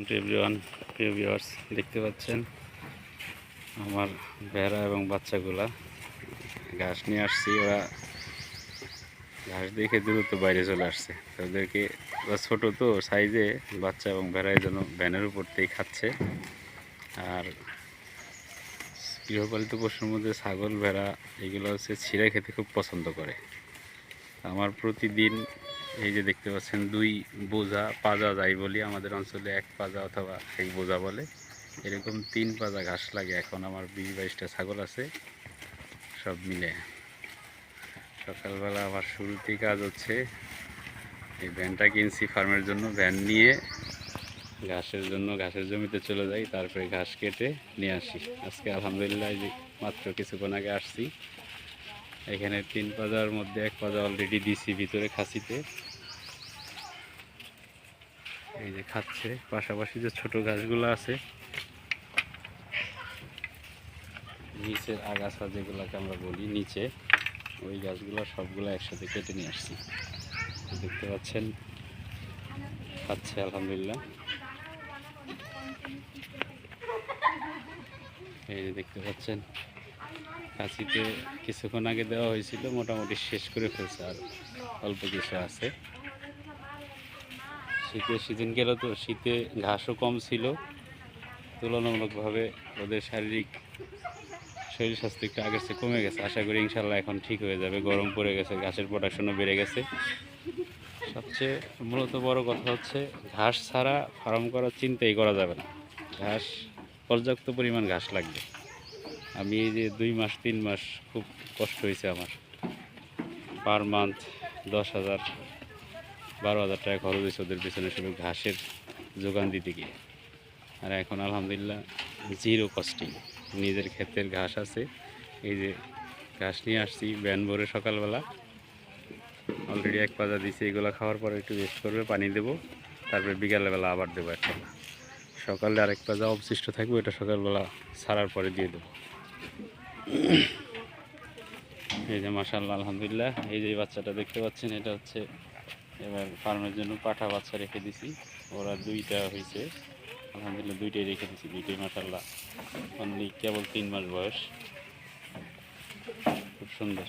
To everyone, প্রিয় viewers, দেখতে পাচ্ছেন আমার ভেড়া এবং বাচ্চাগুলা ঘাস নিয়ে আসছি। ওরা ঘাস দেখে দ্রুত বাইরে চলে আসছে। তাদেরকে ওরা ছোটো তো সাইজে, বাচ্চা এবং ভেড়াই যেন ভ্যানের উপর থেকেই খাচ্ছে। আর গৃহপালিত পশুর মধ্যে ছাগল, ভেড়া এগুলো হচ্ছে ছিঁড়ে খেতে খুব পছন্দ করে। আমার প্রতিদিন এই যে দেখতে পাচ্ছেন 2 বোঝা পাজা যাই বলি, আমাদের অঞ্চলে 1 পাজা অথবা 1 বোঝা বলে, এরকম 3 পাজা ঘাস লাগে। এখন আমার 20-22টা ছাগল আছে। সব মিলে সকালবেলা আমার শুরুতেই কাজ হচ্ছে, এই ভ্যানটা কিনছি ফার্মের জন্য, ভ্যান নিয়ে ঘাসের জমিতে চলে যাই, তারপরে ঘাস কেটে নিয়ে আসি। আজকে আলহামদুলিল্লাহ যে মাত্র কিছুক্ষণ আগে আসছি। এখানে 3 পাজার মধ্যে 1 পাজা অলরেডি দিছি ভিতরে খাসিতে, এই যে খাচ্ছে। পাশাপাশি যে ছোট ঘাসগুলো আছে নিচের আগাছা যেগুলোকে আমরা বলি নিচে, ওই গাছগুলো সবগুলো একসাথে কেটে নিয়ে আসছি। দেখতে পাচ্ছেন খাচ্ছে আলহামদুলিল্লাহ। এই যে দেখতে পাচ্ছেন খাসিতে কিছুক্ষণ আগে দেওয়া হয়েছিল, মোটামুটি শেষ করে ফেলছে, আর অল্প কিছু আছে। শীতের সিজন গেল তো, শীতে ঘাসও কম ছিল, তুলনামূলকভাবে ওদের শরীর স্বাস্থ্য একটু আগের চেয়ে কমে গেছে। আশা করি ইনশাল্লাহ এখন ঠিক হয়ে যাবে। গরম পড়ে গেছে, ঘাসের প্রোডাকশনও বেড়ে গেছে। সবচেয়ে মূলত বড় কথা হচ্ছে ঘাস ছাড়া ফার্ম করার চিন্তাই করা যাবে না। ঘাস, পর্যাপ্ত পরিমাণ ঘাস লাগবে। আমি এই যে 2 মাস 3 মাস খুব কষ্ট হয়েছে আমার, পার মান্থ 10,000 12,000 টাকা খরচ হয়েছে ওদের পিছনে শুধু ঘাসের যোগান দিতে গিয়ে। আর এখন আলহামদুলিল্লাহ জিরো কস্টিং, নিজের ক্ষেতের ঘাস আছে। এই যে ঘাস নিয়ে আসছি ভ্যান ভরে সকালবেলা, অলরেডি 1 পাজা দিছি। এগুলো খাওয়ার পরে একটু রেস্ট করবে, পানি দেবো, তারপরে বিকালবেলা আবার দেবো একটা। সকালে আরেক পাজা অবশিষ্ট থাকবে, এটা সকালবেলা ছাড়ার পরে দিয়ে দেবো। এই যে মাশাআল্লাহ আলহামদুলিল্লাহ, এই যে বাচ্চাটা দেখতে পাচ্ছেন, এটা হচ্ছে এবার ফার্মের জন্য পাঠা বাচ্চা রেখে দিছি। ওরা 2টা হয়েছে আলহামদুলিল্লাহ, 2টাই রেখে দিছি। 2টাই মাশাআল্লাহ অনলি কেবল 3 মাস বয়স, খুব সুন্দর।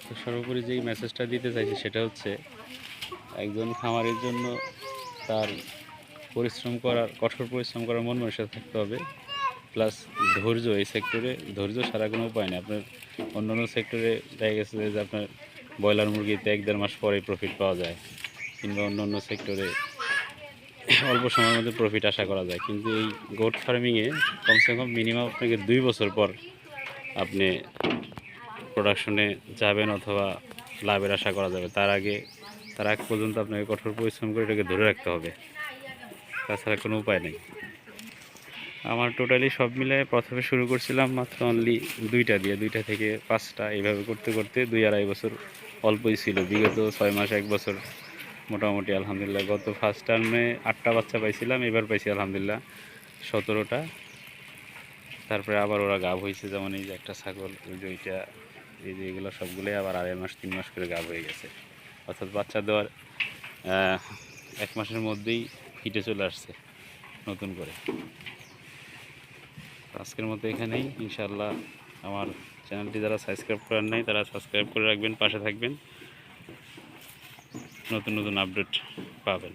তো সর্বোপরি যেই মেসেজটা দিতে চাইছি সেটা হচ্ছে, একজন খামারের জন্য তার কঠোর পরিশ্রম করার মন মানসিকতা থাকতে হবে, প্লাস ধৈর্য। এই সেক্টরে ধৈর্য ছাড়া কোনো উপায় নেই। আপনার অন্যান্য সেক্টরে দেখা গেছে যে আপনার ব্রয়লার মুরগিতে 1-1.5 মাস পরে প্রফিট পাওয়া যায়, কিংবা অন্যান্য সেক্টরে অল্প সময়ের মধ্যে প্রফিট আশা করা যায়। কিন্তু এই গোট ফার্মিংয়ে কমসে কম মিনিমাম আপনাকে 2 বছর পর আপনি প্রোডাকশনে যাবেন অথবা লাভের আশা করা যাবে। তার আগ পর্যন্ত আপনাকে কঠোর পরিশ্রম করে এটাকে ধরে রাখতে হবে, তাছাড়া কোনো উপায় নেই। আমার টোটালি সব মিলে প্রথমে শুরু করছিলাম মাত্র অনলি 2টা দিয়ে, 2টা থেকে 5টা, এইভাবে করতে করতে 2-2.5 বছর অল্পই ছিল। বিগত 6 মাস 1 বছর মোটামুটি আলহামদুলিল্লাহ, গত ফার্স্ট টার্মে 8টা বাচ্চা পাইছিলাম, এবার পাইছি আলহামদুলিল্লাহ 17টা। তারপরে আবার ওরা গাভ হয়েছে, যেমন এই যে একটা ছাগল, ওই যে ওইটা, এই যে এগুলো সবগুলোই আবার 2.5 মাস 3 মাস করে গাভ হয়ে গেছে। অর্থাৎ বাচ্চা দেওয়ার 1 মাসের মধ্যেই হিটে চলে আসছে নতুন করে। আজকের মতো এখানেই, ইনশাআল্লাহ আমার চ্যানেলটি যারা সাবস্ক্রাইব করেন নাই তারা সাবস্ক্রাইব করে রাখবেন, পাশে থাকবেন, নতুন নতুন আপডেট পাবেন।